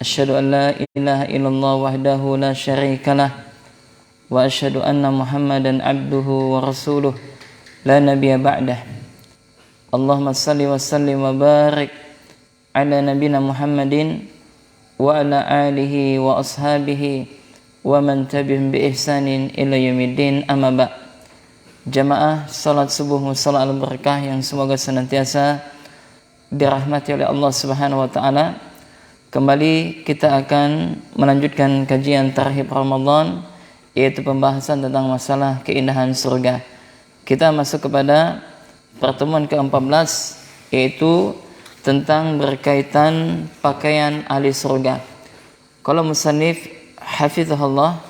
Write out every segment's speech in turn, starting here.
Asyhadu an la ilaha illallah wahdahu la syarika lah wa asyhadu anna Muhammadan abduhu wa rasuluh la nabiyya ba'dah. Allahumma salli wa sallim wa barik ala nabina Muhammadin wa ala alihi wa ashabihi wa man tabi'ahum bi ihsanin ila yaumiddin, amma ba'. Jamaah salat subuh salat al-barakah yang semoga senantiasa dirahmati oleh Allah Subhanahu wa taala. Kembali kita akan melanjutkan kajian Tarhib Ramadan, yaitu pembahasan tentang masalah keindahan surga. Kita masuk kepada pertemuan ke-14, yaitu tentang berkaitan pakaian ahli surga. Kalau musannif hafizahullah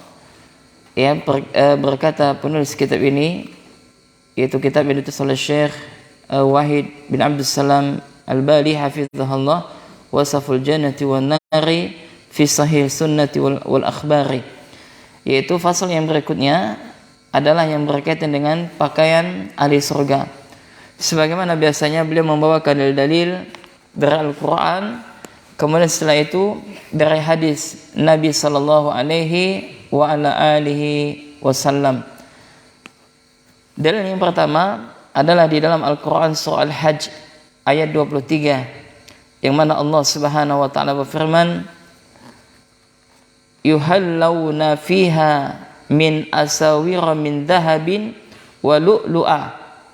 berkata penulis kitab ini, yaitu kitab yang ditulis oleh Syekh Wahid bin Abdul Salam Al-Bali hafizahullah, Wasaful Jannati wan Nari fi Sahih Sunnati wal Akhbari, yaitu fasal yang berikutnya adalah yang berkaitan dengan pakaian ahli surga. Sebagaimana biasanya beliau membawakan dalil dari Al-Quran, kemudian setelah itu dari hadis Nabi sallallahu alaihi wa ala alihi wasallam. Dalil yang pertama adalah di dalam Al-Quran surah Al-Hajj ayat 23, yang mana Allah Subhanahu wa taala berfirman, yuhallawna fiha min asawira min dhahabin wa lu'lu'a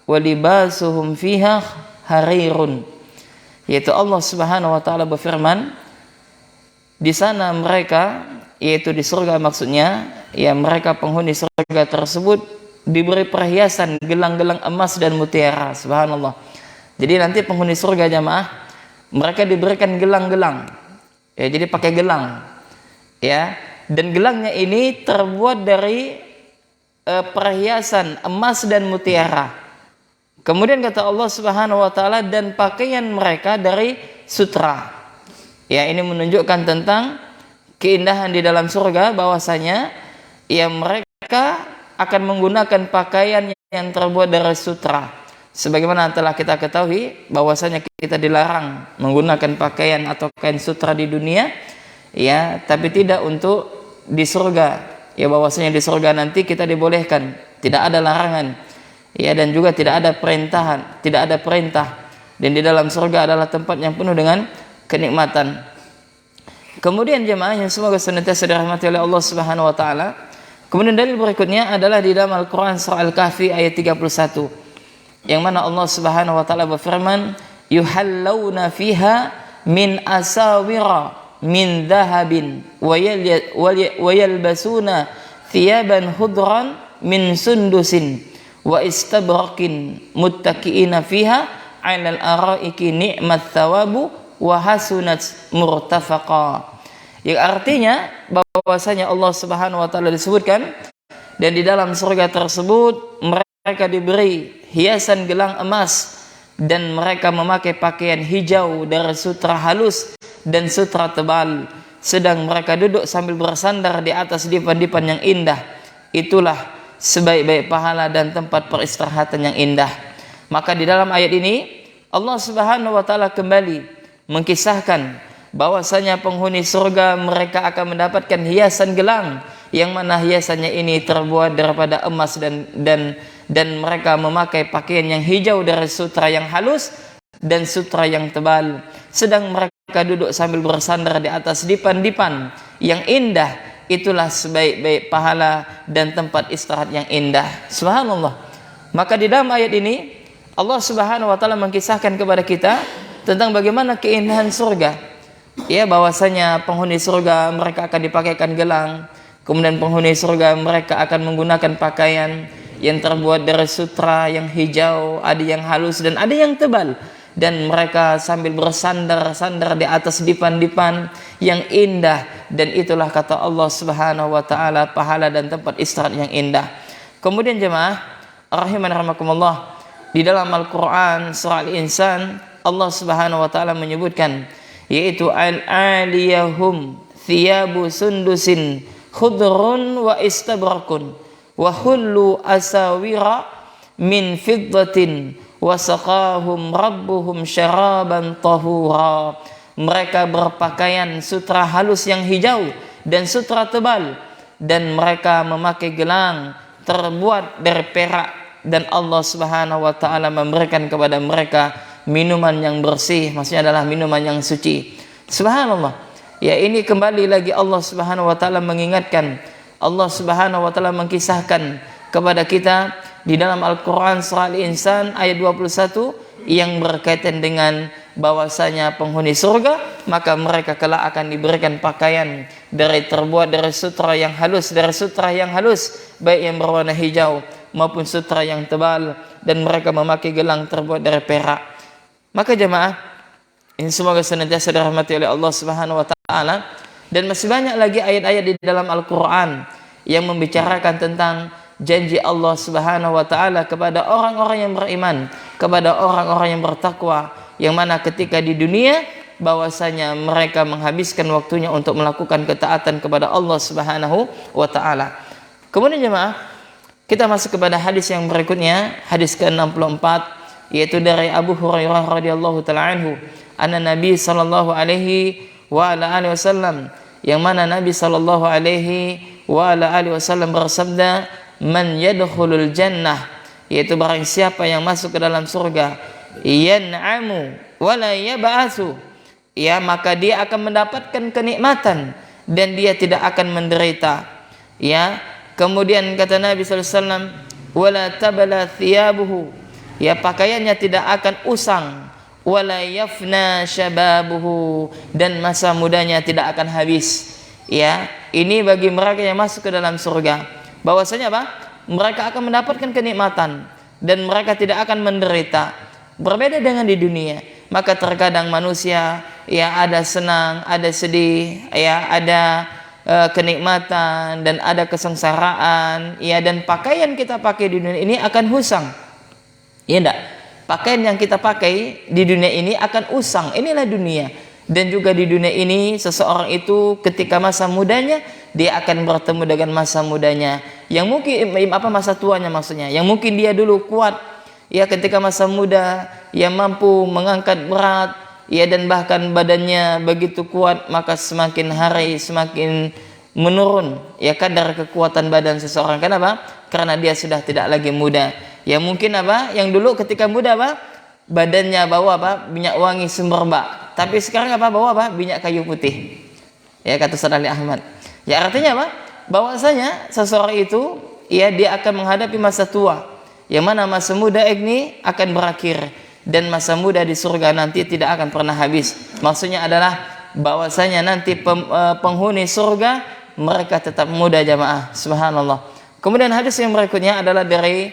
wa libasuhum fiha harirun. Yaitu Allah Subhanahu wa taala berfirman, di sana mereka, yaitu di surga maksudnya, ya mereka penghuni surga tersebut diberi perhiasan gelang-gelang emas dan mutiara. Subhanallah. Jadi nanti penghuni surga jamaah, mereka diberikan gelang-gelang, ya, jadi pakai gelang, ya, dan gelangnya ini terbuat dari perhiasan emas dan mutiara. Kemudian kata Allah Subhanahu wa taala, dan pakaian mereka dari sutra. Ya, ini menunjukkan tentang keindahan di dalam surga, bahwasanya ya mereka akan menggunakan pakaian yang terbuat dari sutra. Sebagaimana telah kita ketahui bahwasanya kita dilarang menggunakan pakaian atau kain sutra di dunia, ya, tapi tidak untuk di surga. Ya, bahwasanya di surga nanti kita dibolehkan, tidak ada larangan. Ya, dan juga tidak ada perintah. Dan di dalam surga adalah tempat yang penuh dengan kenikmatan. Kemudian jemaah yang semoga senantiasa dirahmati oleh Allah Subhanahu wa taala. Kemudian dalil berikutnya adalah di dalam Al-Qur'an surah Al-Kahfi ayat 31. Yang mana Allah Subhanahu wa taala berfirman, yuhallawna fiha min asawira min dhahabin wa yalbasuna thiyaban khudran min sundusin wa istabraqin muttaqiina fiha 'alal araiki ni'mat thawabu wa hasunat murtafaqa. Yang artinya bahwasanya Allah Subhanahu wa taala disebutkan, dan di dalam surga tersebut mereka diberi hiasan gelang emas, dan mereka memakai pakaian hijau dari sutra halus dan sutra tebal, sedang mereka duduk sambil bersandar di atas dipan-dipan yang indah. Itulah sebaik-baik pahala dan tempat peristirahatan yang indah. Maka di dalam ayat ini Allah Subhanahu wa taala kembali mengkisahkan bahwasanya penghuni surga mereka akan mendapatkan hiasan gelang, yang mana hiasannya ini terbuat daripada emas dan mereka memakai pakaian yang hijau dari sutra yang halus dan sutra yang tebal, sedang mereka duduk sambil bersandar di atas dipan-dipan yang indah. Itulah sebaik-baik pahala dan tempat istirahat yang indah. Subhanallah. Maka di dalam ayat ini Allah Subhanahu wa taala mengkisahkan kepada kita tentang bagaimana keindahan surga. Ya, bahwasanya penghuni surga mereka akan dipakaikan gelang, kemudian penghuni surga mereka akan menggunakan pakaian yang terbuat dari sutra yang hijau, ada yang halus dan ada yang tebal, dan mereka sambil bersandar-sandar di atas dipan-dipan yang indah, dan itulah kata Allah Subhanahu wa taala pahala dan tempat istirahat yang indah. Kemudian jemaah rahiman rahimakumullah, di dalam Al-Qur'an surah Al-Insan Allah Subhanahu wa taala menyebutkan, yaitu al-aliyahum thiyabu sundusin khudrun wa istabrakun wa hullu asawira min fiddatin wa saqahum rabbuhum syaraban tahura mereka berpakaian sutra halus yang hijau dan sutra tebal, dan mereka memakai gelang terbuat dari perak, dan Allah Subhanahu wa taala memberikan kepada mereka minuman yang bersih, maksudnya adalah minuman yang suci. Subhanallah. Ya, ini kembali lagi Allah Subhanahu wa taala mengingatkan, Allah Subhanahu wa taala mengkisahkan kepada kita di dalam Al-Qur'an surah Al-Insan ayat 21 yang berkaitan dengan bahwasanya penghuni surga maka mereka kelak akan diberikan pakaian terbuat dari sutra yang halus, baik yang berwarna hijau maupun sutra yang tebal, dan mereka memakai gelang terbuat dari perak. Maka jemaah, ini semoga senantiasa dirahmati oleh Allah Subhanahu wa taala. Dan masih banyak lagi ayat-ayat di dalam Al-Qur'an yang membicarakan tentang janji Allah Subhanahu wa taala kepada orang-orang yang beriman, kepada orang-orang yang bertakwa, yang mana ketika di dunia bahwasanya mereka menghabiskan waktunya untuk melakukan ketaatan kepada Allah Subhanahu wa taala. Kemudian jemaah, kita masuk kepada hadis yang berikutnya, hadis ke-64, yaitu dari Abu Hurairah radhiyallahu taala anhu, anna Nabi sallallahu alaihi wa ala alihi wasallam, yang mana Nabi sallallahu alaihi wa ala alihi wasallam bersabda, man yadkhulul jannah, yaitu barang siapa yang masuk ke dalam surga, yan'amu wa la yab'asu, ya, maka dia akan mendapatkan kenikmatan dan dia tidak akan menderita. Ya, kemudian kata Nabi sallallahu alaihi wasallam, wala tabala thiyabuhu, ya, pakaiannya tidak akan usang, wala yafna syababuhu, dan masa mudanya tidak akan habis. Ya, ini bagi mereka yang masuk ke dalam surga, bahwasanya apa? Mereka akan mendapatkan kenikmatan dan mereka tidak akan menderita. Berbeda dengan di dunia. Maka terkadang manusia, ya, ada senang, ada sedih, ya, ada kenikmatan dan ada kesengsaraan, ya, dan pakaian kita pakai di dunia ini akan usang. Ya enggak? Pakaian yang kita pakai di dunia ini akan usang. Inilah dunia. Dan juga di dunia ini seseorang itu ketika masa mudanya dia akan bertemu dengan masa mudanya yang mungkin masa tuanya, maksudnya yang mungkin dia dulu kuat, ya, ketika masa muda, ya, mampu mengangkat berat, ya, dan bahkan badannya begitu kuat, maka semakin hari semakin menurun, ya, kadar kekuatan badan seseorang. Kenapa? Karena dia sudah tidak lagi muda. Ya, mungkin apa? Yang dulu ketika muda apa? Badannya bawa apa? Minyak wangi semerbak. Tapi sekarang apa? Bawa apa? Minyak kayu putih. Ya, kata Saudara Ali Ahmad. Ya, artinya apa? Bahwasanya seseorang itu, ya, dia akan menghadapi masa tua, yang mana masa muda ini akan berakhir, dan masa muda di surga nanti tidak akan pernah habis. Maksudnya adalah bahwasanya nanti penghuni surga mereka tetap muda jamaah. Subhanallah. Kemudian hadis yang berikutnya adalah dari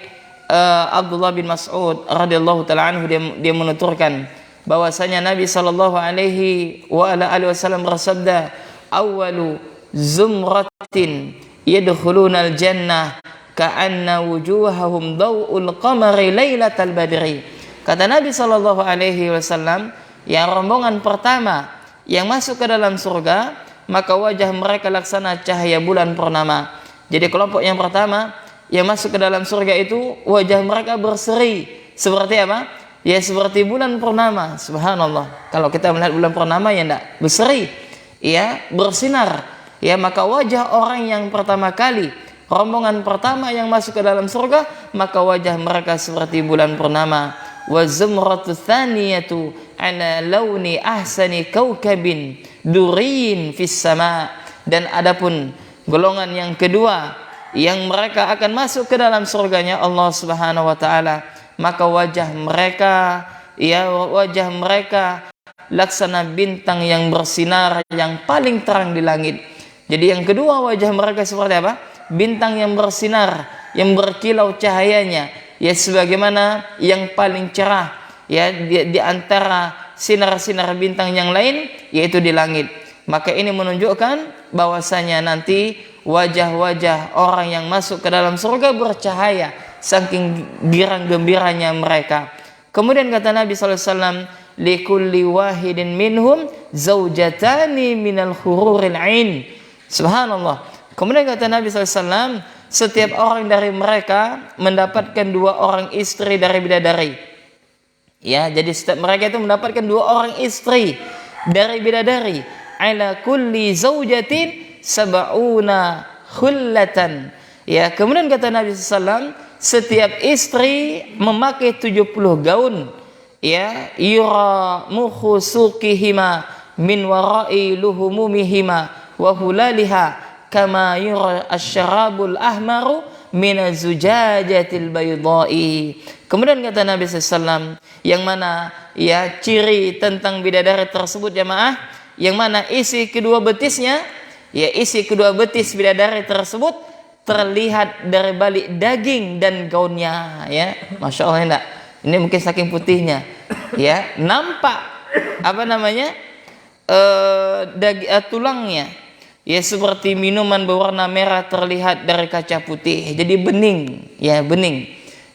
Abdullah bin Mas'ud radhiyallahu taala anhu, dia menuturkan bahwasanya Nabi sallallahu alaihi wa ala alihi wasallam bersabda, awwalu zumratin yadkhulunal jannah ka'anna wujuhahum daw'ul qamari lailatal badri. Kata Nabi sallallahu alaihi wasallam, yang rombongan pertama yang masuk ke dalam surga maka wajah mereka laksana cahaya bulan purnama. Jadi kelompok yang pertama yang masuk ke dalam surga itu wajah mereka berseri seperti apa? Ya, seperti bulan purnama. Subhanallah. Kalau kita melihat bulan purnama, ya, enggak berseri, ya, bersinar. Ya, maka wajah orang yang pertama kali, rombongan pertama yang masuk ke dalam surga, maka wajah mereka seperti bulan purnama. Wa zumratu tsaniyatu ala launi ahsani kaukabin durin fis sama. Dan adapun golongan yang kedua yang mereka akan masuk ke dalam surganya Allah Subhanahu wa taala, maka wajah mereka, ya, wajah mereka laksana bintang yang bersinar yang paling terang di langit. Jadi yang kedua wajah mereka seperti apa? Bintang yang bersinar, yang berkilau cahayanya, ya, sebagaimana yang paling cerah, ya, di antara sinar-sinar bintang yang lain, yaitu di langit. Maka ini menunjukkan bahwasanya nanti wajah-wajah orang yang masuk ke dalam surga bercahaya saking girang gembiranya mereka. Kemudian kata Nabi sallallahu alaihi wasallam, likulli wahidin minhum zaujatani minal hururil ain. Subhanallah. Kemudian kata Nabi sallallahu alaihi wasallam, setiap orang dari mereka mendapatkan 2 orang istri dari bidadari. Ya, jadi setiap mereka itu mendapatkan 2 orang istri dari bidadari, ala kulli zaujatin sab'una khullatan. Ya, kemudian kata Nabi SAW, setiap istri memakai 70 gaun, ya, yura mukhu suqihima min wara'i luhumumihima wa hulaliha kama yura asyarabul ahmaru min zujajatil baydai. Kemudian kata Nabi SAW, yang mana ya ciri tentang bidadari tersebut jamaah, yang mana isi kedua betisnya, ya isi kedua betis bidadari tersebut terlihat dari balik daging dan gaunnya, ya, masya Allah enggak? Ini mungkin saking putihnya, ya, nampak apa namanya tulangnya, ya seperti minuman berwarna merah terlihat dari kaca putih, jadi bening, ya bening,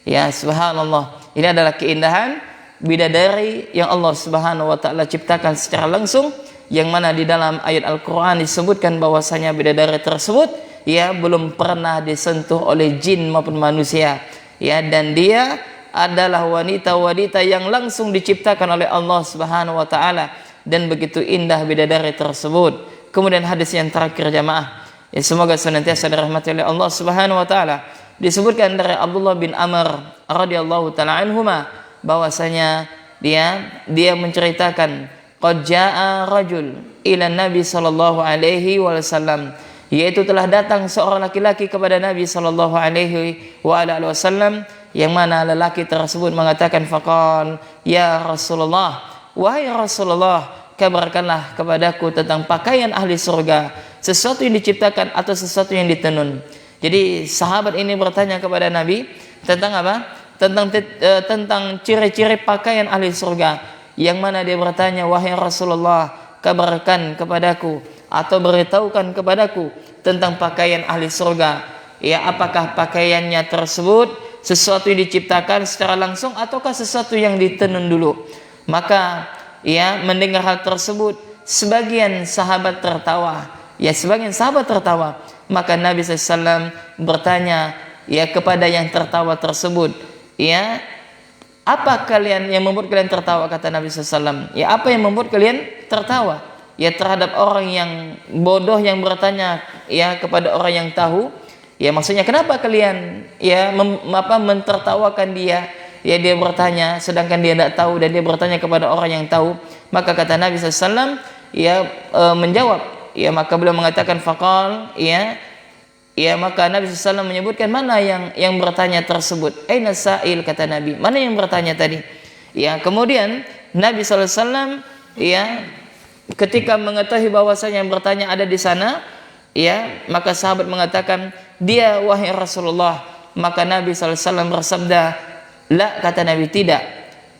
ya subhanallah. Ini adalah keindahan bidadari yang Allah Subhanahu wa taala ciptakan secara langsung, yang mana di dalam ayat Al-Qur'an disebutkan bahwasanya bidadari tersebut ya belum pernah disentuh oleh jin maupun manusia, ya, dan dia adalah wanita-wanita yang langsung diciptakan oleh Allah Subhanahu wa taala, dan begitu indah bidadari tersebut. Kemudian hadis yang terakhir jamaah, ya semoga senantiasa dirahmati oleh Allah Subhanahu wa taala, disebutkan dari Abdullah bin Amr radhiyallahu taala anhuma bahwasanya dia menceritakan, qad jaa rajul ila Nabi sallallahu alaihi wasallam, yaitu telah datang seorang laki-laki kepada Nabi sallallahu alaihi wasallam, yang mana lelaki tersebut mengatakan, faqal ya Rasulullah, wahai Rasulullah, kabarkanlah kepadaku tentang pakaian ahli surga, sesuatu yang diciptakan atau sesuatu yang ditenun. Jadi sahabat ini bertanya kepada Nabi tentang apa? Tentang ciri-ciri pakaian ahli surga, yang mana dia bertanya, wahai Rasulullah, kabarkan kepadaku atau beritahukan kepadaku tentang pakaian ahli surga, ya, apakah pakaiannya tersebut sesuatu yang diciptakan secara langsung ataukah sesuatu yang ditenun dulu. Maka ya mendengar hal tersebut, sebagian sahabat tertawa, maka Nabi SAW bertanya ya kepada yang tertawa tersebut, ya, apa kalian yang membuat kalian tertawa? Kata Nabi SAW, ya, apa yang membuat kalian tertawa? Ya, terhadap orang yang bodoh yang bertanya ya kepada orang yang tahu, ya, maksudnya kenapa kalian ya mentertawakan dia, ya, dia bertanya sedangkan dia tidak tahu, dan dia bertanya kepada orang yang tahu. Maka kata Nabi SAW, ya, menjawab, ya, maka beliau mengatakan faqal, ya, maka Nabi SAW menyebutkan mana yang bertanya tersebut, aina sa'il, kata Nabi, mana yang bertanya tadi, ya. Kemudian Nabi SAW ya ketika mengetahui bahwasanya yang bertanya ada di sana, ya, maka sahabat mengatakan, dia wahai Rasulullah. Maka Nabi SAW bersabda, la, kata Nabi, tidak,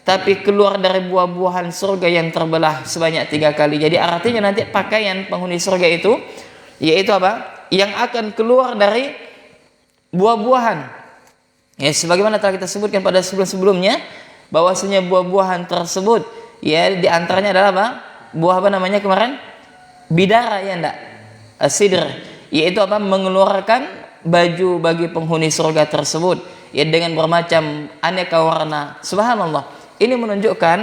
tapi keluar dari buah-buahan surga yang terbelah sebanyak 3 kali. Jadi artinya nanti pakaian penghuni surga itu, yaitu apa? Yang akan keluar dari buah-buahan, ya, sebagaimana telah kita sebutkan pada sebelum-sebelumnya, bahwasanya buah-buahan tersebut, ya, di antaranya adalah apa? Buah apa namanya kemarin? Bidara, ya enggak? Sidr, yaitu apa? Mengeluarkan baju bagi penghuni surga tersebut, ya, dengan bermacam aneka warna. Subhanallah. Ini menunjukkan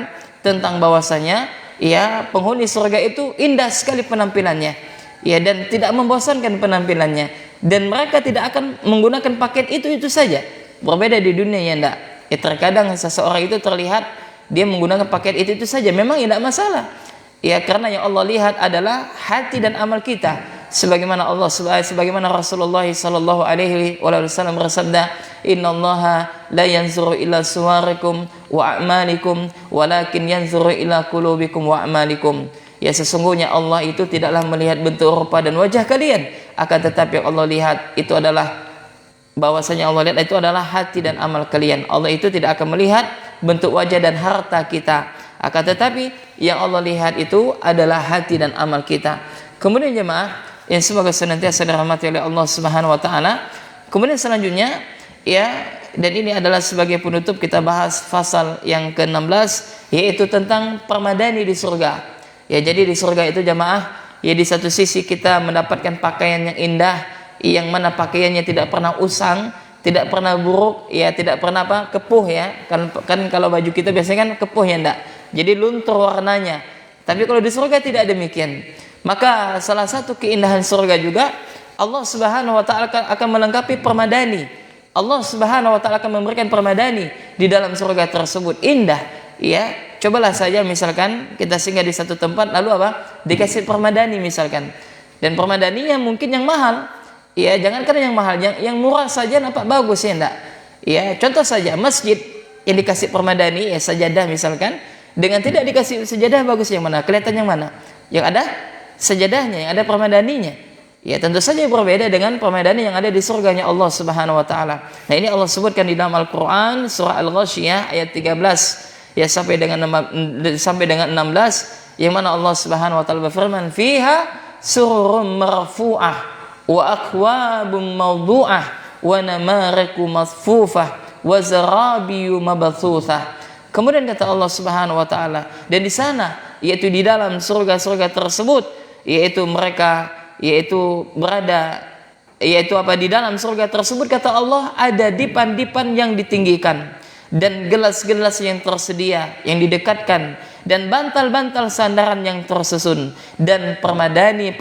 tentang bahwasanya ya penghuni surga itu indah sekali penampilannya, ya, dan tidak membosankan penampilannya, dan mereka tidak akan menggunakan paket itu saja. Berbeda di dunia, ya enggak? Ya, terkadang seseorang itu terlihat dia menggunakan paket itu saja, memang tidak masalah. Ya, karena yang Allah lihat adalah hati dan amal kita, sebagaimana Rasulullah sallallahu alaihi wasallam bersabda, innallaha la yanzuru ila suwarikum wa a'malikum walakin yanzuru ila qulubikum wa a'malikum. Ya, sesungguhnya Allah itu tidaklah melihat bentuk rupa dan wajah kalian, akan tetapi yang Allah lihat itu adalah hati dan amal kalian. Allah itu tidak akan melihat bentuk wajah dan harta kita, akan tetapi yang Allah lihat itu adalah hati dan amal kita. Kemudian jemaah yang semoga senantiasa dirahmati oleh Allah Subhanahu wa taala, kemudian selanjutnya, ya, dan ini adalah sebagai penutup kita bahas fasal yang ke-16, yaitu tentang permadani di surga. Ya, jadi di surga itu jemaah, ya, di satu sisi kita mendapatkan pakaian yang indah, yang mana pakaiannya tidak pernah usang, tidak pernah buruk, ya, tidak pernah kepuh, ya. Kan kalau baju kita biasanya kan kepuh, ya enggak? Jadi luntur warnanya. Tapi kalau di surga tidak demikian. Maka salah satu keindahan surga juga Allah Subhanahu wa taala akan melengkapi permadani. Allah Subhanahu wa taala akan memberikan permadani di dalam surga tersebut. Indah, ya. Cobalah saja misalkan kita singgah di satu tempat lalu apa? Dikasih permadani misalkan. Dan permadaninya mungkin yang mahal. Ya, jangankan yang mahal, yang murah saja nampak bagus ya enggak? Ya, contoh saja masjid yang dikasih permadani ya sajadah misalkan, dengan tidak dikasih sajadah bagus yang mana? Kelihatan yang mana? Yang ada sajadahnya, yang ada permadaninya. Ya, tentu saja berbeda dengan permadani yang ada di surganya Allah Subhanahu wa taala. Nah, ini Allah sebutkan di dalam Al-Qur'an surah Al-Ghasyiyah ayat 13 ya sampai dengan 16, yang mana Allah Subhanahu wa taala berfirman, "Fiha sururun marfu'ah wa akwabun mawdu'ah wa namariku masfufah wa zarabiyu mabathuthah." Kemudian kata Allah Subhanahu wa taala, dan di sana yaitu di dalam surga-surga tersebut yaitu mereka berada di dalam surga tersebut kata Allah ada dipan-dipan yang ditinggikan dan gelas-gelas yang tersedia yang didekatkan dan bantal-bantal sandaran yang tersusun dan permadani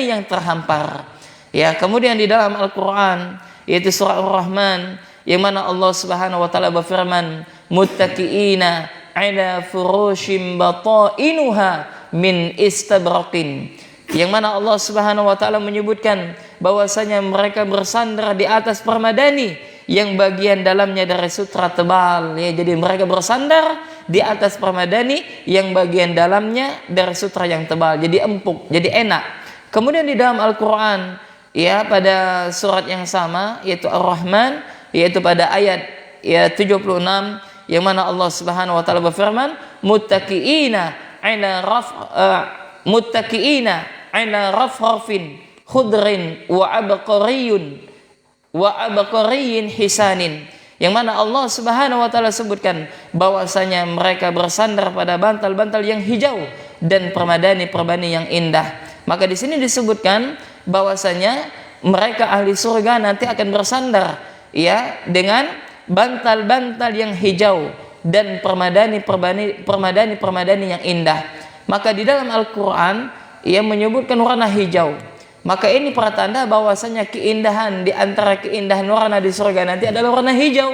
yang terhampar. Ya, kemudian di dalam Al-Qur'an yaitu surah Ar-Rahman yang mana Allah Subhanahu wa taala berfirman, muttaqiina 'ala furushim batainuha min istabraqin. Yang mana Allah Subhanahu wa taala menyebutkan bahwasanya mereka bersandar di atas permadani yang bagian dalamnya dari sutra tebal ya, jadi mereka bersandar di atas permadani yang bagian dalamnya dari sutra yang tebal, jadi empuk, jadi enak. Kemudian di dalam Al-Qur'an ya pada surat yang sama yaitu Ar-Rahman yaitu pada ayat 76 yang mana Allah Subhanahu wa taala berfirman, muttaqiina 'ala rafrafin khudrin wa abqariyyin hisanin. Yang mana Allah Subhanahu wa taala sebutkan bahwasanya mereka bersandar pada bantal-bantal yang hijau dan permadani yang indah. Maka di sini disebutkan bahwasanya mereka ahli surga nanti akan bersandar ya dengan bantal-bantal yang hijau dan permadani yang indah. Maka di dalam Al-Qur'an ia menyebutkan warna hijau. Maka ini pertanda bahwasanya keindahan di antara keindahan warna di surga nanti adalah warna hijau.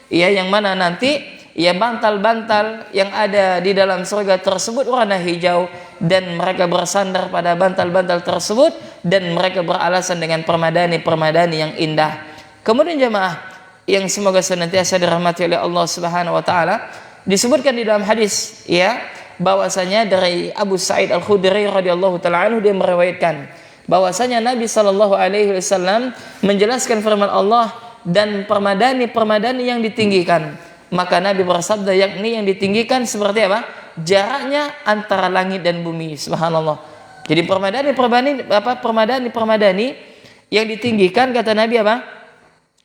Ya, yang mana nanti ya bantal-bantal yang ada di dalam surga tersebut warna hijau dan mereka bersandar pada bantal-bantal tersebut dan mereka beralasan dengan permadani yang indah. Kemudian jemaah yang semoga senantiasa dirahmati oleh Allah Subhanahu wa taala, disebutkan di dalam hadis ya bahwasanya dari Abu Sa'id Al-Khudri radhiyallahu taala anhu dia meriwayatkan bahwasanya Nabi sallallahu alaihi wasallam menjelaskan firman Allah dan permadani yang ditinggikan. Maka Nabi bersabda yakni yang ditinggikan seperti apa? Jaraknya antara langit dan bumi. Subhanallah. Jadi permadani yang ditinggikan kata Nabi apa?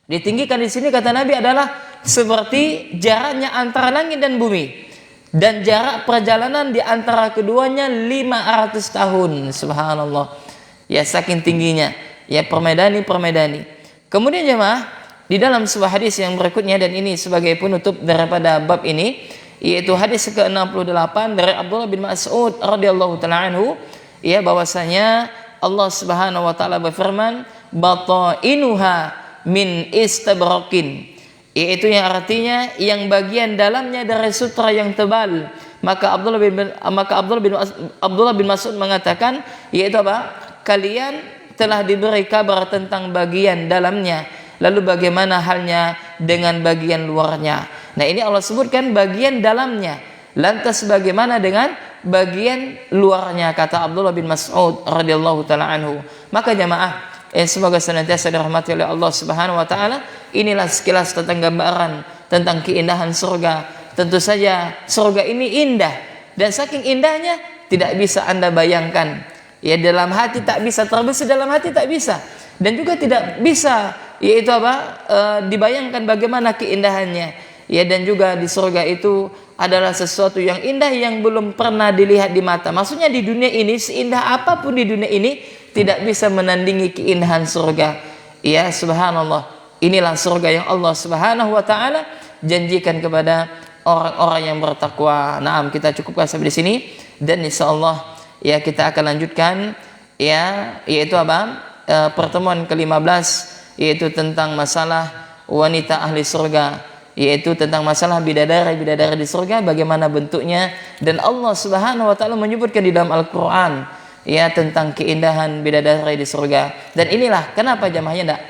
Ditinggikan di sini kata Nabi adalah seperti jaraknya antara langit dan bumi. Dan jarak perjalanan di antara keduanya 500 tahun. Subhanallah. Ya, saking tingginya ya permadani. Kemudian jemaah di dalam sebuah hadis yang berikutnya, dan ini sebagai penutup daripada bab ini, yaitu hadis ke-68 dari Abdullah bin Mas'ud radhiyallahu taala anhu ya bahwasanya Allah Subhanahu wa taala berfirman, batainuha min istabraqin, yaitu yang artinya yang bagian dalamnya dari sutra yang tebal. Maka Abdullah bin Mas'ud mengatakan yaitu apa? Kalian telah diberi kabar tentang bagian dalamnya, lalu bagaimana halnya dengan bagian luarnya? Nah, ini Allah sebutkan bagian dalamnya, lantas bagaimana dengan bagian luarnya, kata Abdullah bin Mas'ud radhiyallahu taala anhu. Maka jemaah semoga senantiasa dirahmati oleh Allah Subhanahu wa taala, inilah sekilas tentang gambaran tentang keindahan surga. Tentu saja surga ini indah, dan saking indahnya tidak bisa Anda bayangkan. Ya, dalam hati tak bisa terbesit, dalam hati tak bisa, dan juga tidak bisa yaitu apa dibayangkan bagaimana keindahannya. Ya, dan juga di surga itu adalah sesuatu yang indah yang belum pernah dilihat di mata. Maksudnya di dunia ini seindah apapun di dunia ini tidak bisa menandingi keindahan surga. Ya, subhanallah. Inilah surga yang Allah Subhanahu wa taala janjikan kepada orang-orang yang bertakwa. Naam, kita cukupkan sampai di sini. Dan insyaallah ya kita akan lanjutkan ya, yaitu apa? Pertemuan ke-15, yaitu tentang masalah wanita ahli surga, yaitu tentang masalah bidadari di surga, bagaimana bentuknya. Dan Allah Subhanahu wa taala menyebutkan di dalam Al-Qur'an ya tentang keindahan bidadari di surga. Dan inilah kenapa jamaahnya enggak,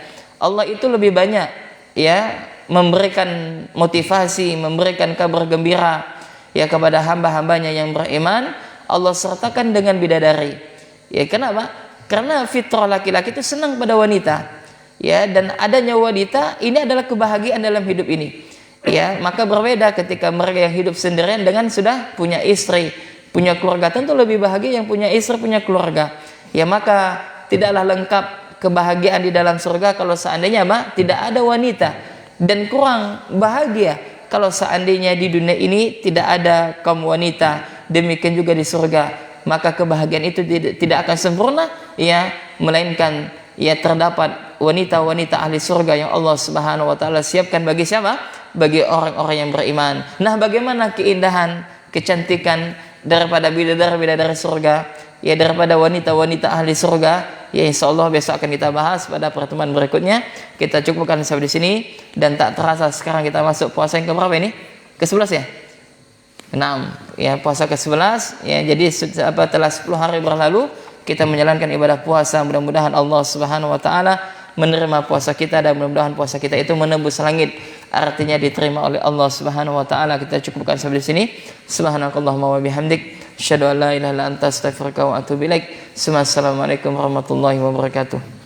Allah itu lebih banyak ya memberikan motivasi, memberikan kabar gembira ya kepada hamba-hambanya yang beriman. Allah sertakan dengan bidadari. Ya kenapa? Karena fitrah laki-laki itu senang pada wanita. Ya, dan adanya wanita ini adalah kebahagiaan dalam hidup ini. Ya, maka berbeda ketika mereka yang hidup sendirian dengan sudah punya istri, punya keluarga. Tentu lebih bahagia yang punya istri, punya keluarga. Ya, maka tidaklah lengkap kebahagiaan di dalam surga kalau seandainya tidak ada wanita, dan kurang bahagia kalau seandainya di dunia ini tidak ada kaum wanita. Demikian juga di surga, maka kebahagiaan itu tidak akan sempurna ya, melainkan ya terdapat wanita-wanita ahli surga yang Allah Subhanahu wa taala siapkan bagi siapa? Bagi orang-orang yang beriman. Nah, bagaimana keindahan, kecantikan daripada bidadari-bidadari surga, ya daripada wanita-wanita ahli surga, ya insyaallah besok akan kita bahas pada pertemuan berikutnya. Kita cukupkan sampai di sini, dan tak terasa sekarang kita masuk puasa yang keberapa ini? Ke-11 ya? 6 ya, puasa ke-11 ya. Jadi telah 10 hari berlalu kita menjalankan ibadah puasa. Mudah-mudahan Allah Subhanahu wa taala menerima puasa kita, dan mudah-mudahan puasa kita itu menembus langit, artinya diterima oleh Allah Subhanahu wa taala. Kita cukupkan sampai di sini. Subhanakallahumma wa bihamdik, asyhadu an la ilaha illa anta, astaghfiruka wa atubu ilaik. Assalamualaikum warahmatullahi wabarakatuh.